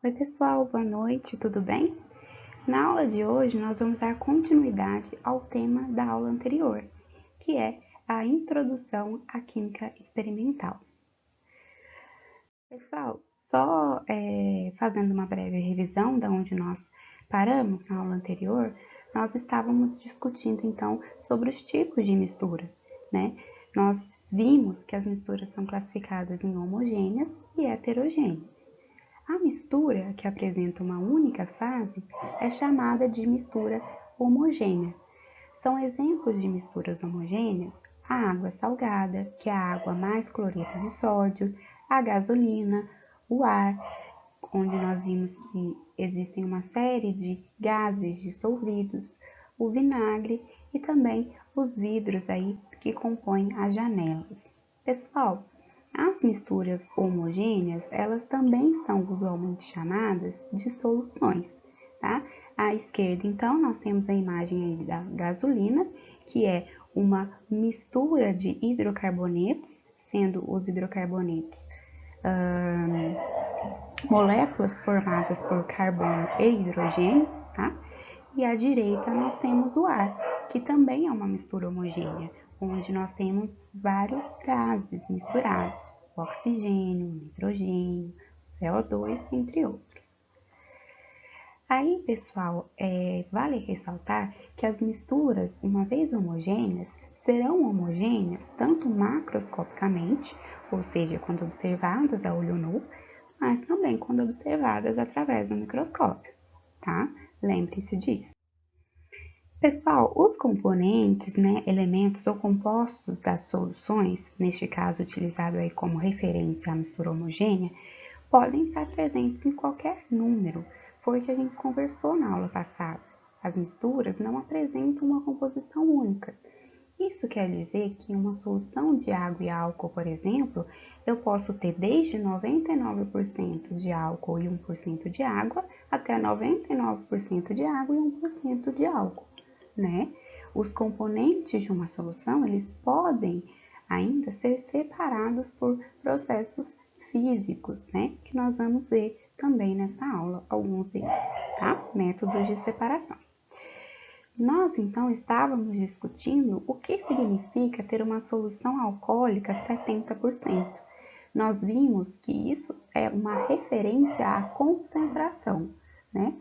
Oi pessoal, boa noite, tudo bem? Na aula de hoje nós vamos dar continuidade ao tema da aula anterior, que é a introdução à química experimental. Pessoal, só fazendo uma breve revisão de onde nós paramos na aula anterior, nós estávamos discutindo então sobre os tipos de mistura, né? Nós vimos que as misturas são classificadas em homogêneas e heterogêneas. A mistura que apresenta uma única fase é chamada de mistura homogênea. São exemplos de misturas homogêneas a água salgada, que é a água mais cloreto de sódio, a gasolina, o ar, onde nós vimos que existem uma série de gases dissolvidos, o vinagre e também os vidros aí que compõem as janelas. Pessoal, as misturas homogêneas, elas também são usualmente chamadas de soluções, tá? À esquerda, então, nós temos a imagem aí da gasolina, que é uma mistura de hidrocarbonetos, sendo os hidrocarbonetos moléculas formadas por carbono e hidrogênio, tá? E à direita nós temos o ar, que também é uma mistura homogênea, onde nós temos vários gases misturados, o oxigênio, o nitrogênio, o CO2, entre outros. Aí, pessoal, vale ressaltar que as misturas, uma vez homogêneas, serão homogêneas tanto macroscopicamente, ou seja, quando observadas a olho nu, mas também quando observadas através do microscópio, tá? Lembre-se disso. Pessoal, os componentes, elementos ou compostos das soluções, neste caso utilizado aí como referência à mistura homogênea, podem estar presentes em qualquer número, foi o que a gente conversou na aula passada. As misturas não apresentam uma composição única. Isso quer dizer que em uma solução de água e álcool, por exemplo, eu posso ter desde 99% de álcool e 1% de água até 99% de água e 1% de álcool, né? Os componentes de uma solução, eles podem ainda ser separados por processos físicos, né? Que nós vamos ver também nessa aula, alguns deles, tá? Métodos de separação. Nós, então, estávamos discutindo o que significa ter uma solução alcoólica 70%. Nós vimos que isso é uma referência à concentração, né?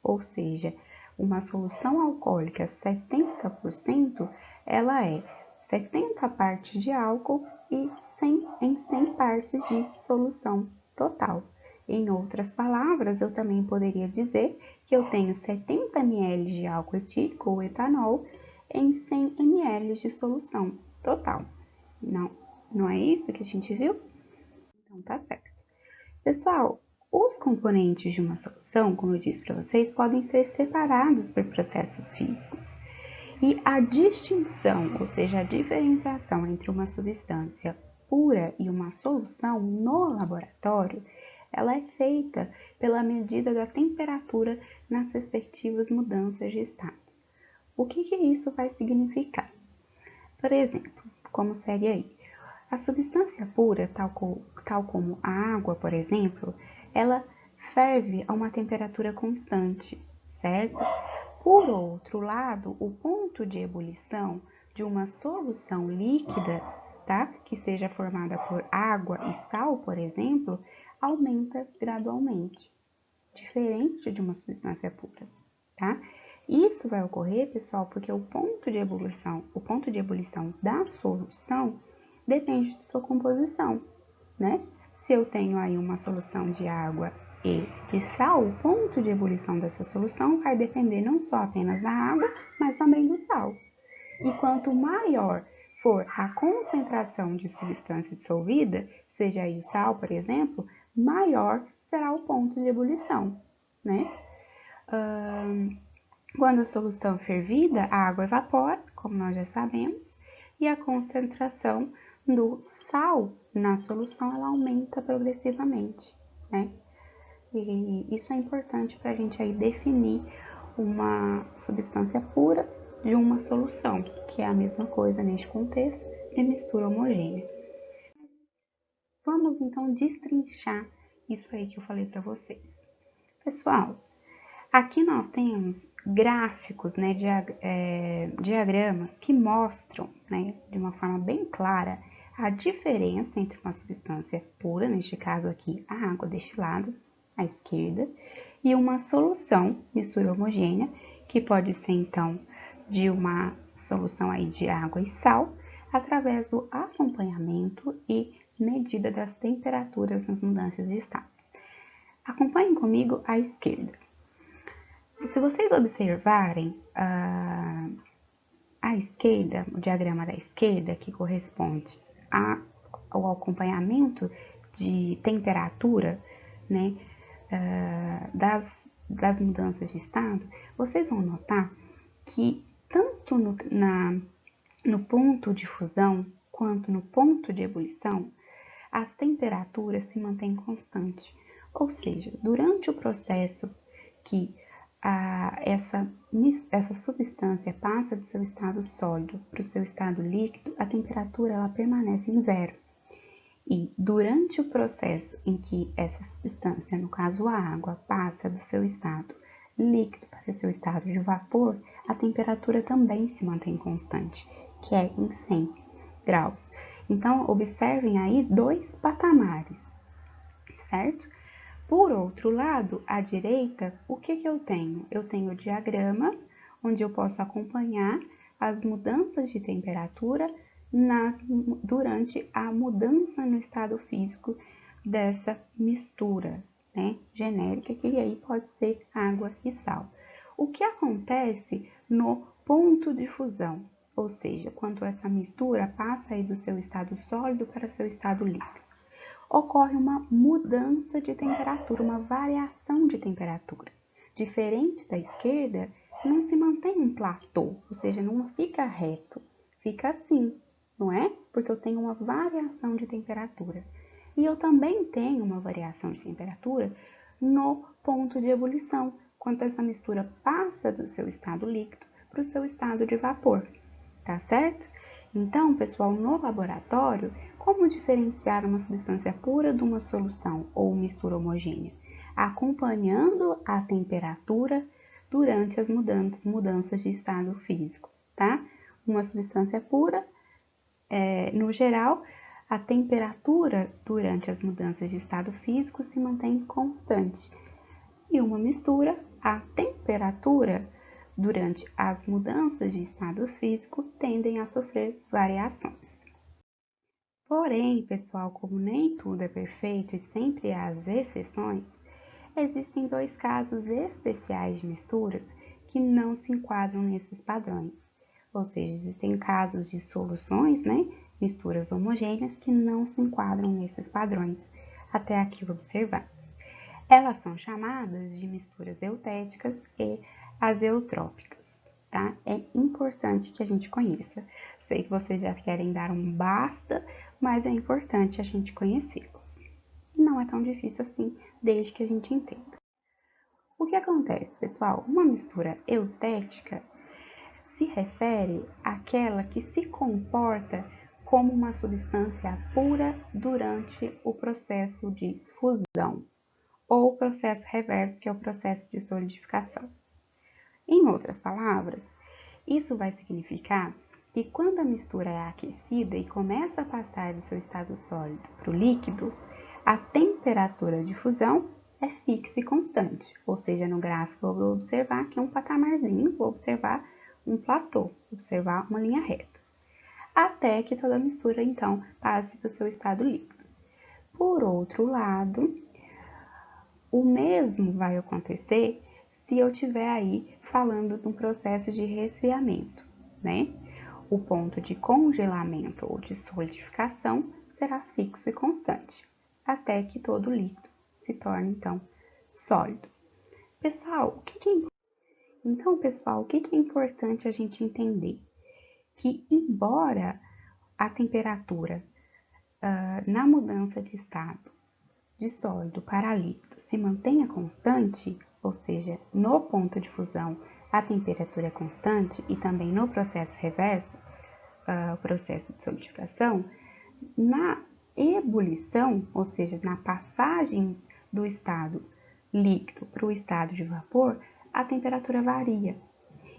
Ou seja, uma solução alcoólica 70%, ela é 70 partes de álcool e 100 partes de solução total. Em outras palavras, eu também poderia dizer que eu tenho 70 ml de álcool etílico ou etanol em 100 ml de solução total. Não é isso que a gente viu? Então tá certo. Pessoal, os componentes de uma solução, como eu disse para vocês, podem ser separados por processos físicos. E a distinção, ou seja, a diferenciação entre uma substância pura e uma solução no laboratório, ela é feita pela medida da temperatura nas respectivas mudanças de estado. O que isso vai significar? Por exemplo, como seria aí? A substância pura, tal como a água, por exemplo, ela ferve a uma temperatura constante, certo? Por outro lado, o ponto de ebulição de uma solução líquida, tá? Que seja formada por água e sal, por exemplo, aumenta gradualmente, diferente de uma substância pura, tá? Isso vai ocorrer, pessoal, porque o ponto de ebulição da solução depende de sua composição, né? Se eu tenho aí uma solução de água e de sal, o ponto de ebulição dessa solução vai depender não só apenas da água, mas também do sal. E quanto maior for a concentração de substância dissolvida, seja aí o sal, por exemplo, maior será o ponto de ebulição, né? Quando a solução é fervida, a água evapora, como nós já sabemos, e a concentração do sal na solução ela aumenta progressivamente, né? E isso é importante para a gente aí definir uma substância pura de uma solução, que é a mesma coisa neste contexto de mistura homogênea. Vamos então destrinchar isso aí que eu falei para vocês. Pessoal, aqui nós temos gráficos, né, diagramas que mostram, né, de uma forma bem clara a diferença entre uma substância pura, neste caso aqui a água destilada, à esquerda, e uma solução, mistura homogênea, que pode ser então de uma solução aí de água e sal, através do acompanhamento e medida das temperaturas nas mudanças de estados. Acompanhem comigo à esquerda. Se vocês observarem à esquerda, o diagrama da esquerda, que corresponde ao acompanhamento de temperatura, né, das mudanças de estado, vocês vão notar que tanto no ponto de fusão quanto no ponto de ebulição, as temperaturas se mantêm constantes. Ou seja, durante o processo que essa substância passa do seu estado sólido para o seu estado líquido, a temperatura ela permanece em zero. E durante o processo em que essa substância, no caso a água, passa do seu estado líquido para o seu estado de vapor, a temperatura também se mantém constante, que é em 100 graus. Então, observem aí dois patamares, certo? Por outro lado, à direita, o que eu tenho? Eu tenho o diagrama, onde eu posso acompanhar as mudanças de temperatura durante a mudança no estado físico dessa mistura, né, genérica, que aí pode ser água e sal. O que acontece no ponto de fusão? Ou seja, quando essa mistura passa aí do seu estado sólido para o seu estado líquido, ocorre uma mudança de temperatura, uma variação de temperatura. Diferente da esquerda, não se mantém um platô, ou seja, não fica reto, fica assim, não é? Porque eu tenho uma variação de temperatura. E eu também tenho uma variação de temperatura no ponto de ebulição, quando essa mistura passa do seu estado líquido para o seu estado de vapor, tá certo? Então, pessoal, no laboratório, como diferenciar uma substância pura de uma solução ou mistura homogênea? Acompanhando a temperatura durante as mudanças de estado físico, tá? Uma substância pura, no geral, a temperatura durante as mudanças de estado físico se mantém constante. E uma mistura, a temperatura durante as mudanças de estado físico tendem a sofrer variações. Porém, pessoal, como nem tudo é perfeito e sempre há as exceções, existem dois casos especiais de misturas que não se enquadram nesses padrões. Ou seja, existem casos de soluções, né, misturas homogêneas, que não se enquadram nesses padrões, até aqui observados. Elas são chamadas de misturas eutéticas e azeotrópicas, tá? É importante que a gente conheça. Sei que vocês já querem dar um basta, mas é importante a gente conhecê-los. Não é tão difícil assim, desde que a gente entenda. O que acontece, pessoal? Uma mistura eutética se refere àquela que se comporta como uma substância pura durante o processo de fusão, ou o processo reverso, que é o processo de solidificação. Em outras palavras, isso vai significar que quando a mistura é aquecida e começa a passar do seu estado sólido para o líquido, a temperatura de fusão é fixa e constante, ou seja, no gráfico eu vou observar aqui um patamarzinho, vou observar um platô, observar uma linha reta, até que toda a mistura então passe para o seu estado líquido. Por outro lado, o mesmo vai acontecer se eu estiver aí falando de um processo de resfriamento, né? O ponto de congelamento ou de solidificação será fixo e constante, até que todo líquido se torne, então, sólido. Pessoal, o que é importante a gente entender? Que, embora a temperatura na mudança de estado de sólido para líquido se mantenha constante, ou seja, no ponto de fusão a temperatura é constante e também no processo reverso, o processo de solidificação, na ebulição, ou seja, na passagem do estado líquido para o estado de vapor, a temperatura varia.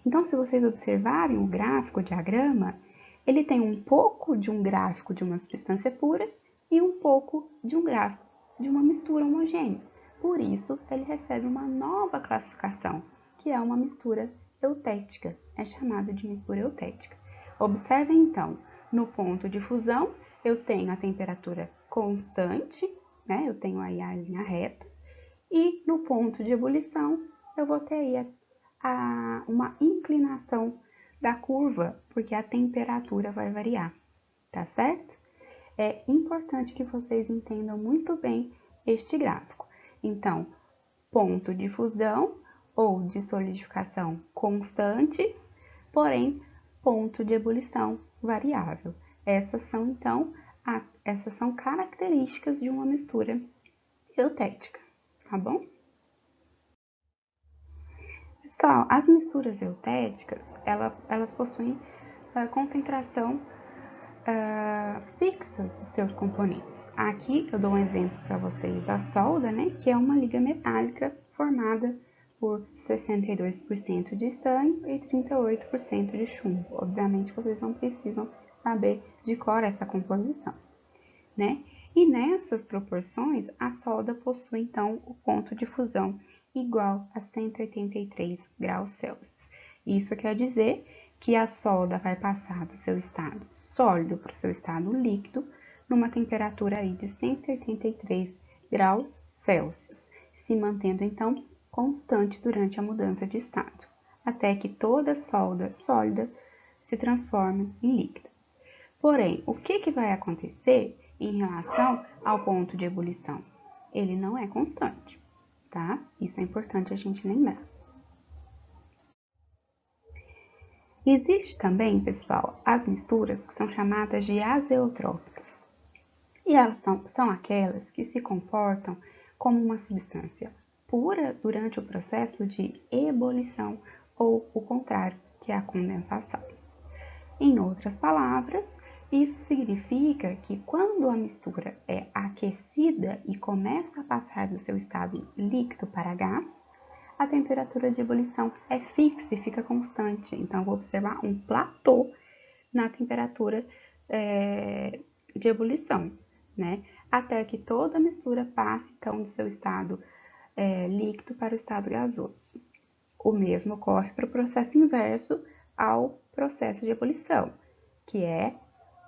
Então, se vocês observarem o gráfico, o diagrama, ele tem um pouco de um gráfico de uma substância pura e um pouco de um gráfico de uma mistura homogênea. Por isso, ele recebe uma nova classificação, que é uma mistura eutética. É chamada de mistura eutética. Observem, então, no ponto de fusão, eu tenho a temperatura constante, né? Eu tenho aí a linha reta. E no ponto de ebulição, eu vou ter aí uma inclinação da curva, porque a temperatura vai variar, tá certo? É importante que vocês entendam muito bem este gráfico. Então, ponto de fusão ou de solidificação constantes, porém, ponto de ebulição variável. Essas são, então, essas são características de uma mistura eutética, tá bom? Pessoal, as misturas eutéticas, elas possuem concentração fixa dos seus componentes. Aqui eu dou um exemplo para vocês da solda, né, que é uma liga metálica formada por 62% de estanho e 38% de chumbo. Obviamente vocês não precisam saber de cor essa composição, né? E nessas proporções, a solda possui então o ponto de fusão igual a 183 graus Celsius. Isso quer dizer que a solda vai passar do seu estado sólido para o seu estado líquido numa temperatura aí de 183 graus Celsius, se mantendo então constante durante a mudança de estado, até que toda solda sólida se transforme em líquida. Porém, o que vai acontecer em relação ao ponto de ebulição? Ele não é constante, tá? Isso é importante a gente lembrar. Existe também, pessoal, as misturas que são chamadas de azeotrópicas. E elas são aquelas que se comportam como uma substância pura durante o processo de ebulição ou o contrário, que é a condensação. Em outras palavras, isso significa que quando a mistura é aquecida e começa a passar do seu estado líquido para gás, a temperatura de ebulição é fixa e fica constante. Então, eu vou observar um platô na temperatura de ebulição, né? Até que toda a mistura passe, então, do seu estado líquido para o estado gasoso. O mesmo ocorre para o processo inverso ao processo de ebulição, que é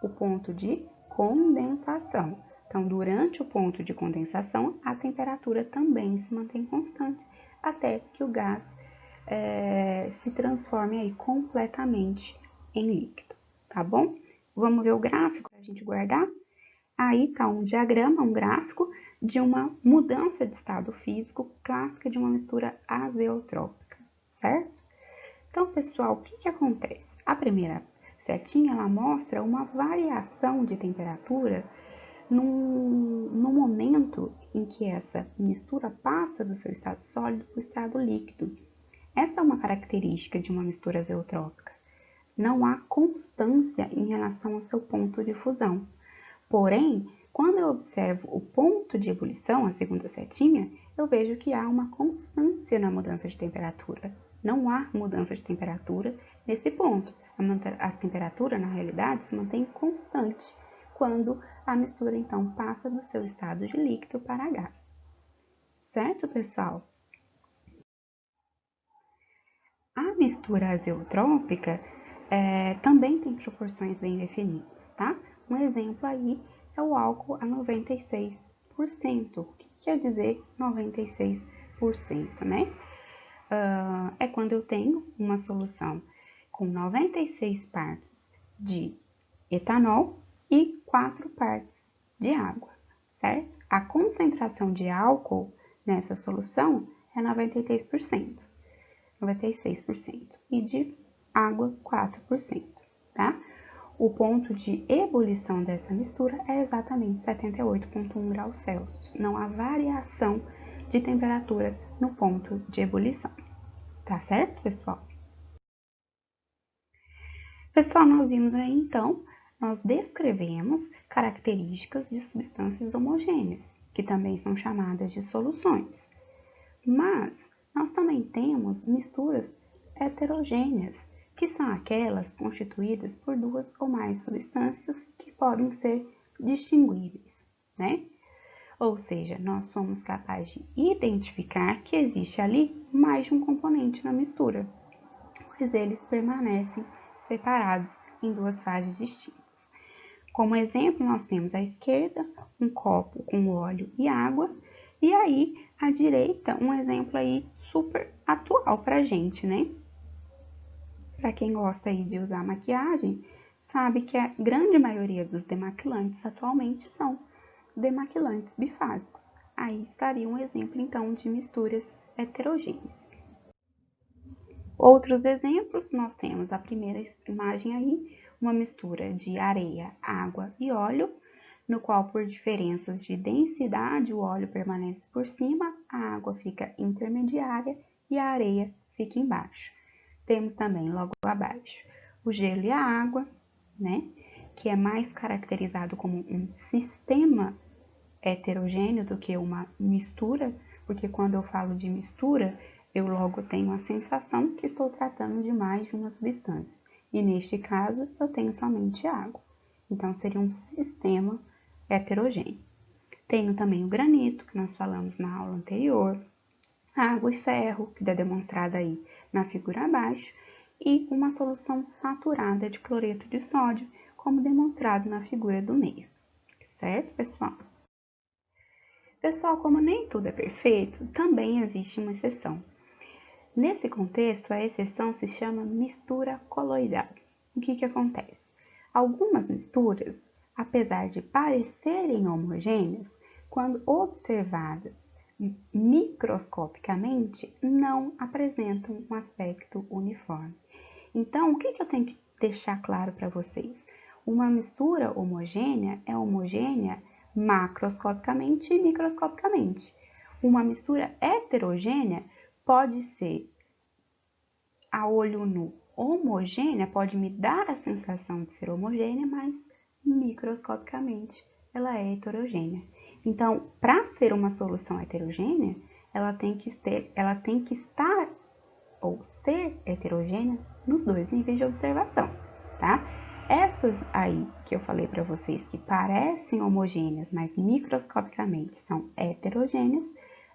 o ponto de condensação. Então, durante o ponto de condensação, a temperatura também se mantém constante, até que o gás se transforme aí completamente em líquido, tá bom? Vamos ver o gráfico para a gente guardar? Aí tá um diagrama, um gráfico de uma mudança de estado físico clássica de uma mistura azeotrópica, certo? Então, pessoal, o que acontece? A primeira setinha, ela mostra uma variação de temperatura no momento em que essa mistura passa do seu estado sólido para o estado líquido. Essa é uma característica de uma mistura azeotrópica. Não há constância em relação ao seu ponto de fusão. Porém, quando eu observo o ponto de ebulição, a segunda setinha, eu vejo que há uma constância na mudança de temperatura. Não há mudança de temperatura nesse ponto. A temperatura, na realidade, se mantém constante quando a mistura, então, passa do seu estado de líquido para gás. Certo, pessoal? A mistura azeotrópica também tem proporções bem definidas, tá? Um exemplo aí é o álcool a 96%. O que quer dizer 96%, né? É quando eu tenho uma solução com 96 partes de etanol e 4 partes de água, certo? A concentração de álcool nessa solução é 96%, e de água 4%, tá? O ponto de ebulição dessa mistura é exatamente 78,1 graus Celsius. Não há variação de temperatura no ponto de ebulição. Tá certo, pessoal? Pessoal, nós vimos aí, então, nós descrevemos características de substâncias homogêneas, que também são chamadas de soluções. Mas nós também temos misturas heterogêneas, que são aquelas constituídas por duas ou mais substâncias que podem ser distinguíveis, né? Ou seja, nós somos capazes de identificar que existe ali mais de um componente na mistura, pois eles permanecem separados em duas fases distintas. Como exemplo, nós temos à esquerda um copo com óleo e água, e aí à direita um exemplo aí super atual pra gente, né? Para quem gosta aí de usar maquiagem, sabe que a grande maioria dos demaquilantes atualmente são demaquilantes bifásicos. Aí estaria um exemplo então de misturas heterogêneas. Outros exemplos, nós temos a primeira imagem aí, uma mistura de areia, água e óleo, no qual por diferenças de densidade o óleo permanece por cima, a água fica intermediária e a areia fica embaixo. Temos também logo abaixo o gelo e a água, né, que é mais caracterizado como um sistema heterogêneo do que uma mistura, porque quando eu falo de mistura, eu logo tenho a sensação que estou tratando de mais de uma substância. E neste caso, eu tenho somente água. Então, seria um sistema heterogêneo. Tenho também o granito, que nós falamos na aula anterior, água e ferro, que é demonstrada aí na figura abaixo, e uma solução saturada de cloreto de sódio, como demonstrado na figura do meio. Certo, pessoal? Pessoal, como nem tudo é perfeito, também existe uma exceção. Nesse contexto, a exceção se chama mistura coloidal. O que acontece? Algumas misturas, apesar de parecerem homogêneas, quando observadas microscopicamente, não apresentam um aspecto uniforme. Então, o que eu tenho que deixar claro para vocês? Uma mistura homogênea é homogênea macroscopicamente e microscopicamente. Uma mistura heterogênea pode ser a olho nu homogênea, pode me dar a sensação de ser homogênea, mas microscopicamente ela é heterogênea. Então, para ser uma solução heterogênea, ela tem que estar ou ser heterogênea nos dois níveis de observação, tá? Essas aí que eu falei para vocês que parecem homogêneas, mas microscopicamente são heterogêneas,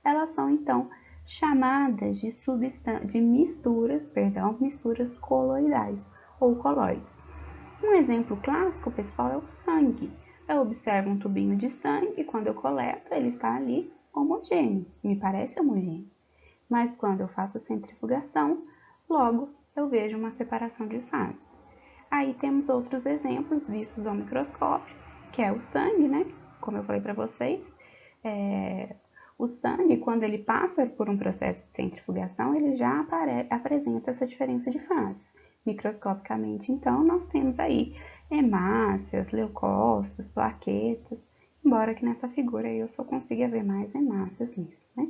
elas são então chamadas de misturas coloidais ou colóides. Um exemplo clássico, pessoal, é o sangue. Eu observo um tubinho de sangue e quando eu coleto, ele está ali homogêneo, me parece homogêneo. Mas quando eu faço a centrifugação, logo eu vejo uma separação de fases. Aí temos outros exemplos vistos ao microscópio, que é o sangue, né? Como eu falei para vocês, o sangue, quando ele passa por um processo de centrifugação, ele já apresenta essa diferença de fases. Microscopicamente, então, nós temos aí hemácias, leucócitos, plaquetas, embora que nessa figura aí eu só consiga ver mais hemácias mesmo, né?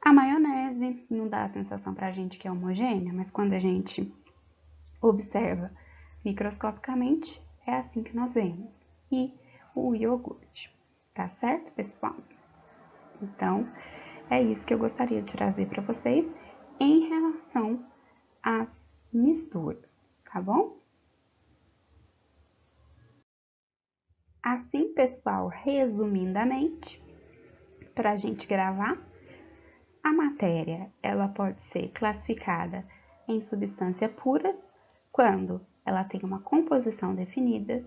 A maionese não dá a sensação pra gente que é homogênea, mas quando a gente observa microscopicamente, é assim que nós vemos. E o iogurte, tá certo, pessoal? Então, é isso que eu gostaria de trazer para vocês em relação às misturas, tá bom? Assim, pessoal, resumidamente, para a gente gravar, a matéria ela pode ser classificada em substância pura quando ela tem uma composição definida,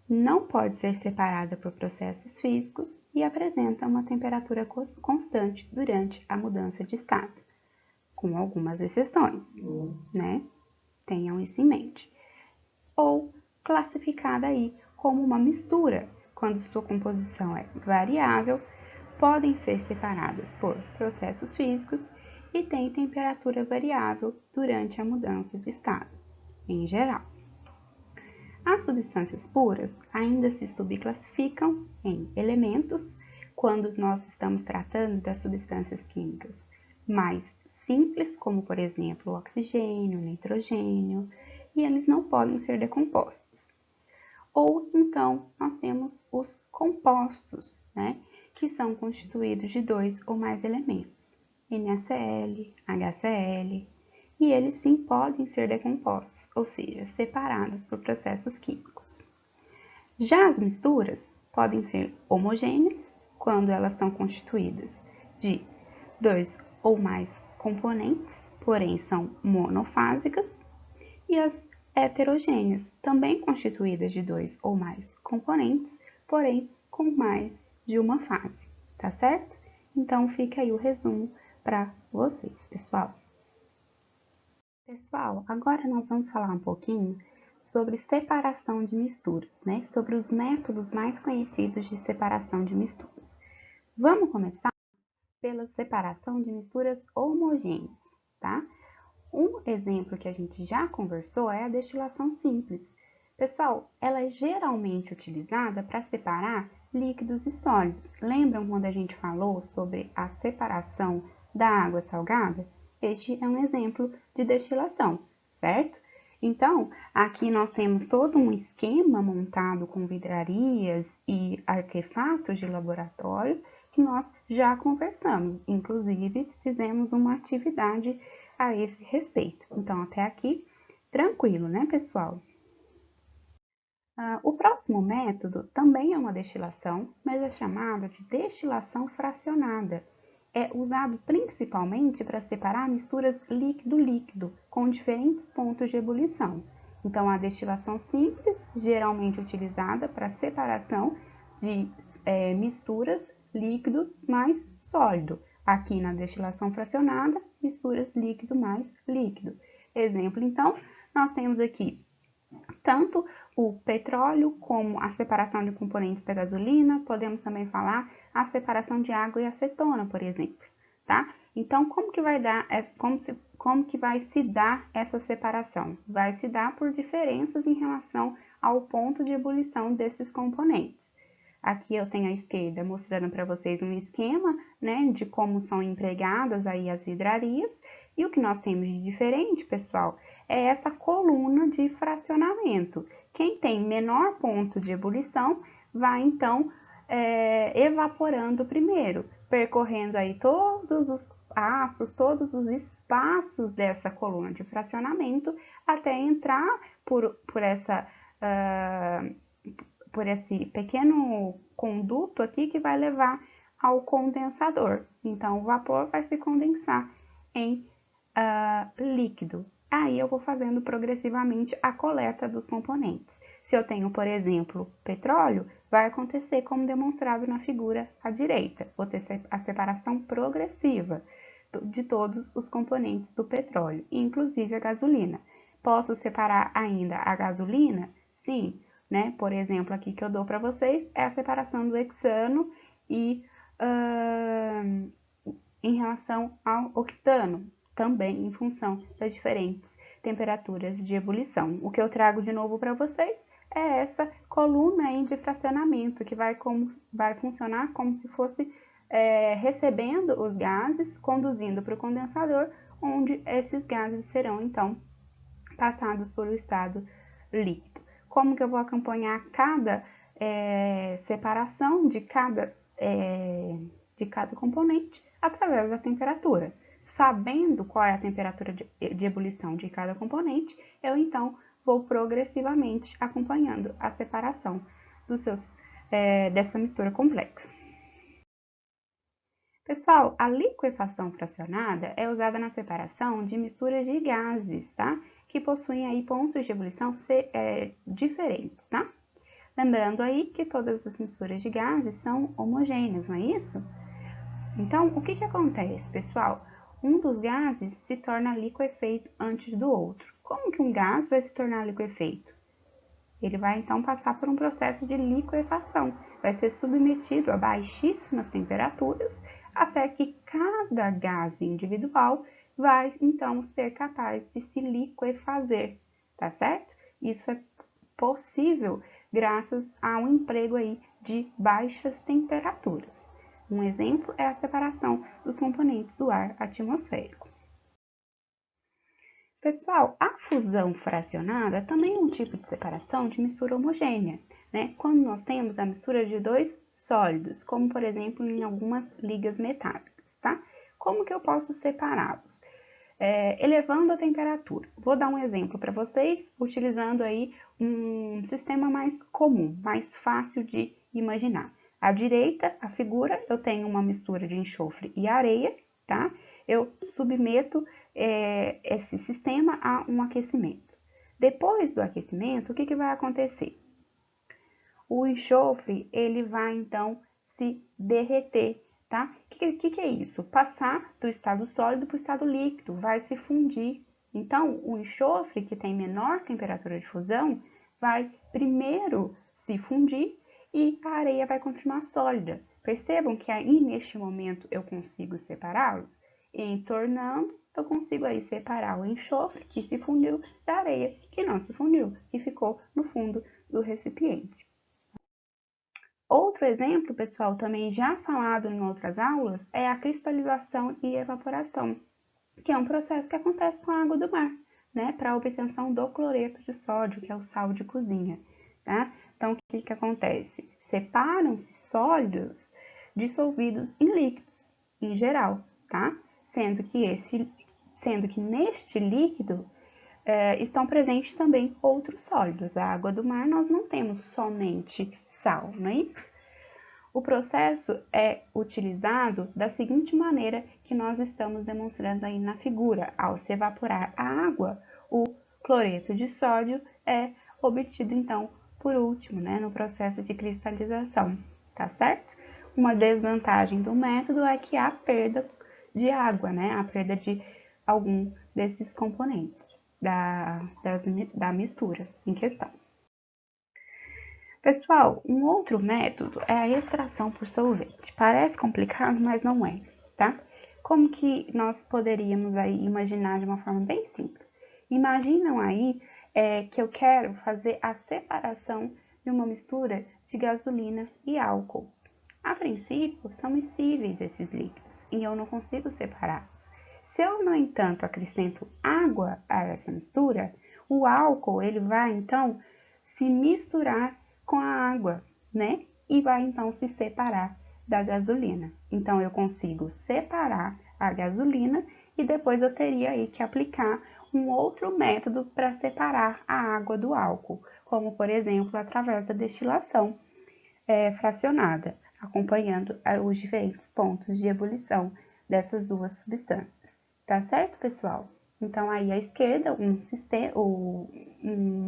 não pode ser separada por processos físicos e apresenta uma temperatura constante durante a mudança de estado, com algumas exceções, né? Tenham isso em mente. Ou classificada aí como uma mistura, quando sua composição é variável, podem ser separadas por processos físicos e têm temperatura variável durante a mudança de estado, em geral. As substâncias puras ainda se subclassificam em elementos quando nós estamos tratando das substâncias químicas mais simples, como por exemplo o oxigênio, o nitrogênio, e eles não podem ser decompostos. Ou então nós temos os compostos, né, que são constituídos de 2 ou mais elementos, NaCl, HCl, e eles sim podem ser decompostos, ou seja, separados por processos químicos. Já as misturas podem ser homogêneas, quando elas são constituídas de 2 ou mais componentes, porém são monofásicas, e as heterogêneas, também constituídas de 2 ou mais componentes, porém com mais de uma fase, tá certo? Então fica aí o resumo para vocês, pessoal. Pessoal, agora nós vamos falar um pouquinho sobre separação de misturas, né? Sobre os métodos mais conhecidos de separação de misturas. Vamos começar pela separação de misturas homogêneas, tá? Um exemplo que a gente já conversou é a destilação simples. Pessoal, ela é geralmente utilizada para separar líquidos e sólidos. Lembram quando a gente falou sobre a separação da água salgada? Este é um exemplo de destilação, certo? Então, aqui nós temos todo um esquema montado com vidrarias e artefatos de laboratório que nós já conversamos. Inclusive, fizemos uma atividade a esse respeito. Então, até aqui, tranquilo, né, pessoal? O próximo método também é uma destilação, mas é chamado de destilação fracionada. É usado principalmente para separar misturas líquido-líquido com diferentes pontos de ebulição. Então, a destilação simples, geralmente utilizada para separação de misturas líquido mais sólido. Aqui na destilação fracionada, misturas líquido mais líquido. Exemplo, então, nós temos aqui tanto o petróleo como a separação de componentes da gasolina, podemos também falar a separação de água e acetona, por exemplo, tá? Então, como que vai se dar essa separação? Vai se dar por diferenças em relação ao ponto de ebulição desses componentes. Aqui eu tenho à esquerda mostrando para vocês um esquema, né, de como são empregadas aí as vidrarias. E o que nós temos de diferente, pessoal, é essa coluna de fracionamento. Quem tem menor ponto de ebulição vai, então, evaporando primeiro, percorrendo aí todos os passos, todos os espaços dessa coluna de fracionamento, até entrar por esse pequeno conduto aqui que vai levar ao condensador. Então, o vapor vai se condensar em líquido. Aí eu vou fazendo progressivamente a coleta dos componentes. Se eu tenho, por exemplo, petróleo, vai acontecer como demonstrado na figura à direita. Vou ter a separação progressiva de todos os componentes do petróleo, inclusive a gasolina. Posso separar ainda a gasolina? Sim, né? Por exemplo, aqui que eu dou para vocês é a separação do hexano e em relação ao octano, também em função das diferentes temperaturas de ebulição. O que eu trago de novo para vocês é essa coluna aí de fracionamento, que vai funcionar como se fosse recebendo os gases, conduzindo para o condensador, onde esses gases serão, então, passados por o estado líquido. Como que eu vou acompanhar cada separação de cada componente? Através da temperatura. Sabendo qual é a temperatura de ebulição de cada componente, eu então vou progressivamente acompanhando a separação dessa mistura complexa. Pessoal, a liquefação fracionada é usada na separação de misturas de gases, tá? Que possuem aí pontos de ebulição diferentes, tá? Lembrando aí que todas as misturas de gases são homogêneas, não é isso? Então, o que acontece, pessoal? Um dos gases se torna liquefeito antes do outro. Como que um gás vai se tornar liquefeito? Ele vai, então, passar por um processo de liquefação. Vai ser submetido a baixíssimas temperaturas até que cada gás individual vai, então, ser capaz de se liquefazer, tá certo? Isso é possível graças ao emprego aí de baixas temperaturas. Um exemplo é a separação dos componentes do ar atmosférico. Pessoal, a fusão fracionada também é um tipo de separação de mistura homogênea, né? Quando nós temos a mistura de dois sólidos, como por exemplo em algumas ligas metálicas, tá? Como que eu posso separá-los? Elevando a temperatura. Vou dar um exemplo para vocês, utilizando aí um sistema mais comum, mais fácil de imaginar. À direita, a figura, eu tenho uma mistura de enxofre e areia, tá? Eu submeto esse sistema a um aquecimento. Depois do aquecimento, o que vai acontecer? O enxofre, ele vai então se derreter, tá? O que é isso? Passar do estado sólido para o estado líquido, vai se fundir. Então, o enxofre, que tem menor temperatura de fusão, vai primeiro se fundir e a areia vai continuar sólida. Percebam que aí, neste momento, eu consigo separá-los? Entornando, eu consigo aí separar o enxofre, que se fundiu, da areia, que não se fundiu, que ficou no fundo do recipiente. Outro exemplo, pessoal, também já falado em outras aulas, é a cristalização e evaporação, que é um processo que acontece com a água do mar, né, para a obtenção do cloreto de sódio, que é o sal de cozinha, tá? Então, o que acontece? Separam-se sólidos dissolvidos em líquidos, em geral, tá? Sendo que neste líquido estão presentes também outros sólidos. A água do mar nós não temos somente sal, não é isso? O processo é utilizado da seguinte maneira que nós estamos demonstrando aí na figura. Ao se evaporar a água, o cloreto de sódio é obtido então por último, né, no processo de cristalização, tá certo? Uma desvantagem do método é que há perda de água, né, a perda de algum desses componentes da mistura em questão. Pessoal, um outro método é a extração por solvente. Parece complicado, mas não é, tá? Como que nós poderíamos aí imaginar de uma forma bem simples? Imaginam aí que eu quero fazer a separação de uma mistura de gasolina e álcool. A princípio, são miscíveis esses líquidos e eu não consigo separá-los. Se eu, no entanto, acrescento água a essa mistura, o álcool ele vai então se misturar com a água, né? E vai então se separar da gasolina. Então, eu consigo separar a gasolina e depois eu teria aí que aplicar um outro método para separar a água do álcool, como por exemplo, através da destilação fracionada, acompanhando os diferentes pontos de ebulição dessas duas substâncias. Tá certo, pessoal? Então, aí à esquerda, um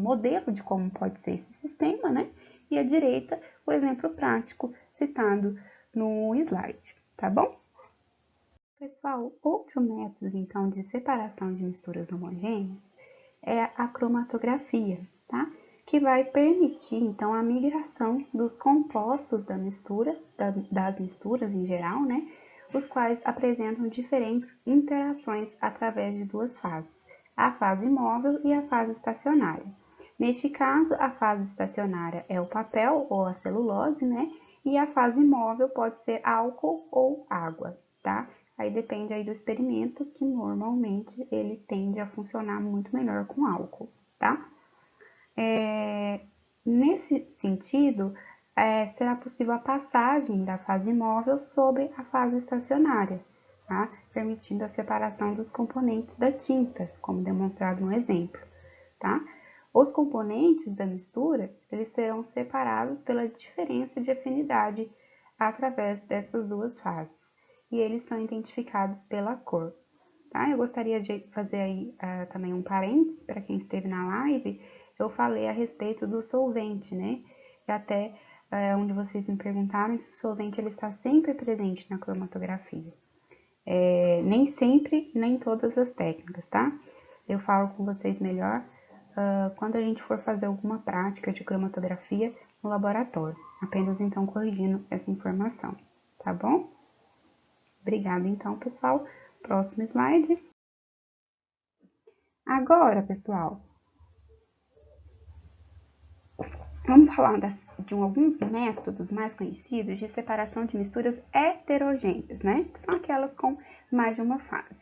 modelo de como pode ser esse sistema, né? E à direita, o exemplo prático citado no slide, tá bom? Pessoal, outro método, então, de separação de misturas homogêneas é a cromatografia, tá? Que vai permitir, então, a migração dos compostos da mistura, das misturas em geral, né? Os quais apresentam diferentes interações através de duas fases, a fase móvel e a fase estacionária. Neste caso, a fase estacionária é o papel ou a celulose, né? E a fase móvel pode ser álcool ou água, tá? Aí depende aí do experimento, que normalmente ele tende a funcionar muito melhor com álcool, tá? Nesse sentido, será possível a passagem da fase móvel sobre a fase estacionária, tá? Permitindo a separação dos componentes da tinta, como demonstrado no exemplo, tá? Os componentes da mistura, eles serão separados pela diferença de afinidade através dessas duas fases, e eles são identificados pela cor, tá? Eu gostaria de fazer aí também um parênteses para quem esteve na live. Eu falei a respeito do solvente, né? E até onde vocês me perguntaram se o solvente ele está sempre presente na cromatografia. Nem sempre, nem todas as técnicas, tá? Eu falo com vocês melhor quando a gente for fazer alguma prática de cromatografia no laboratório. Apenas então corrigindo essa informação, tá bom? Obrigada então, pessoal. Próximo slide. Agora, pessoal, vamos falar de alguns métodos mais conhecidos de separação de misturas heterogêneas, né? Que são aquelas com mais de uma fase.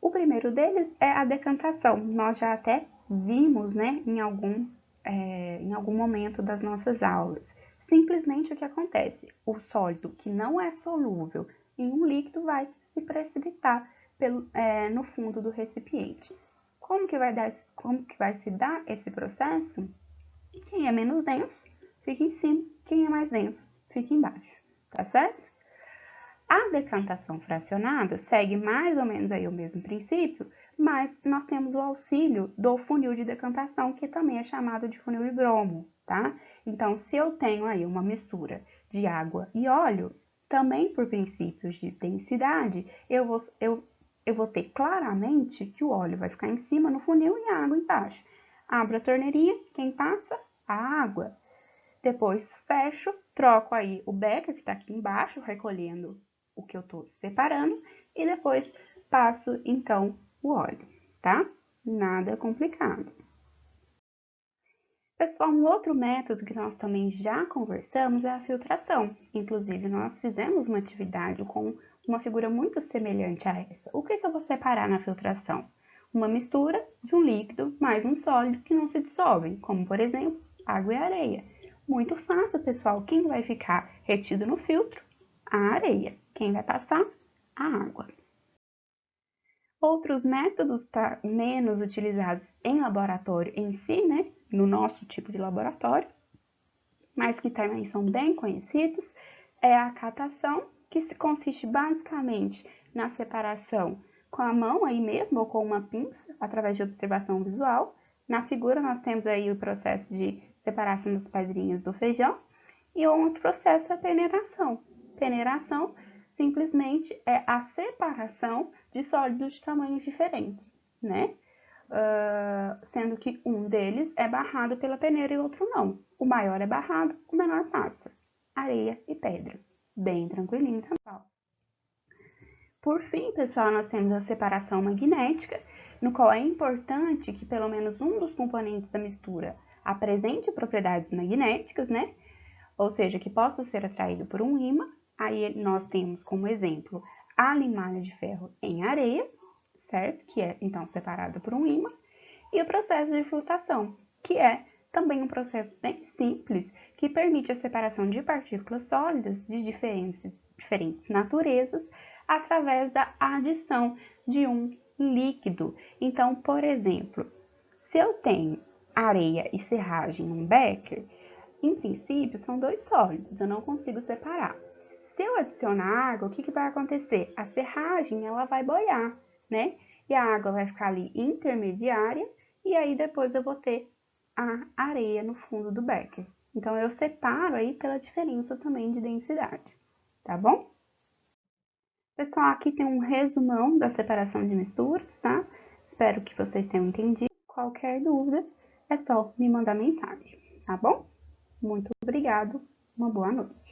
O primeiro deles é a decantação. Nós já até vimos, né, em algum em algum momento das nossas aulas. Simplesmente o que acontece? O sólido que não é solúvel em um líquido vai se precipitar no fundo do recipiente. Como que vai se dar esse processo? Quem é menos denso fica em cima, quem é mais denso fica embaixo, tá certo? A decantação fracionada segue mais ou menos aí o mesmo princípio, mas nós temos o auxílio do funil de decantação, que também é chamado de funil de Bromo, tá? Então, se eu tenho aí uma mistura de água e óleo, também por princípios de densidade, eu vou ter claramente que o óleo vai ficar em cima no funil e a água embaixo. Abro a torneirinha, quem passa? A água. Depois fecho, troco aí o becker que está aqui embaixo, recolhendo o que eu estou separando, e depois passo, então, o óleo, tá? Nada complicado. Pessoal, um outro método que nós também já conversamos é a filtração. Inclusive, nós fizemos uma atividade com uma figura muito semelhante a essa. O que eu vou separar na filtração? Uma mistura de um líquido mais um sólido que não se dissolvem, como, por exemplo, água e areia. Muito fácil, pessoal. Quem vai ficar retido no filtro? A areia. Quem vai passar? A água. Outros métodos menos utilizados em laboratório em si, né? No nosso tipo de laboratório, mas que também são bem conhecidos, é a catação, que consiste basicamente na separação com a mão aí mesmo, ou com uma pinça, através de observação visual. Na figura nós temos aí o processo de separação das pedrinhas do feijão, e outro processo é a peneiração. Peneiração simplesmente é a separação de sólidos de tamanhos diferentes, né? Sendo que um deles é barrado pela peneira e o outro não. O maior é barrado, o menor passa. Areia e pedra. Bem tranquilinho, pessoal. Por fim, pessoal, nós temos a separação magnética, no qual é importante que pelo menos um dos componentes da mistura apresente propriedades magnéticas, né? Ou seja, que possa ser atraído por um ímã. Aí nós temos como exemplo a limalha de ferro em areia, certo? Que é então separada por um ímã. E o processo de flotação, que é também um processo bem simples, que permite a separação de partículas sólidas de diferentes naturezas através da adição de um líquido. Então, por exemplo, se eu tenho areia e serragem num becker, em princípio são dois sólidos, eu não consigo separar. Se eu adicionar água, o que vai acontecer? A serragem ela vai boiar, né? E a água vai ficar ali intermediária, e aí depois eu vou ter a areia no fundo do becker. Então, eu separo aí pela diferença também de densidade, tá bom? Pessoal, aqui tem um resumão da separação de misturas, tá? Espero que vocês tenham entendido. Qualquer dúvida, é só me mandar mensagem, tá bom? Muito obrigado, uma boa noite.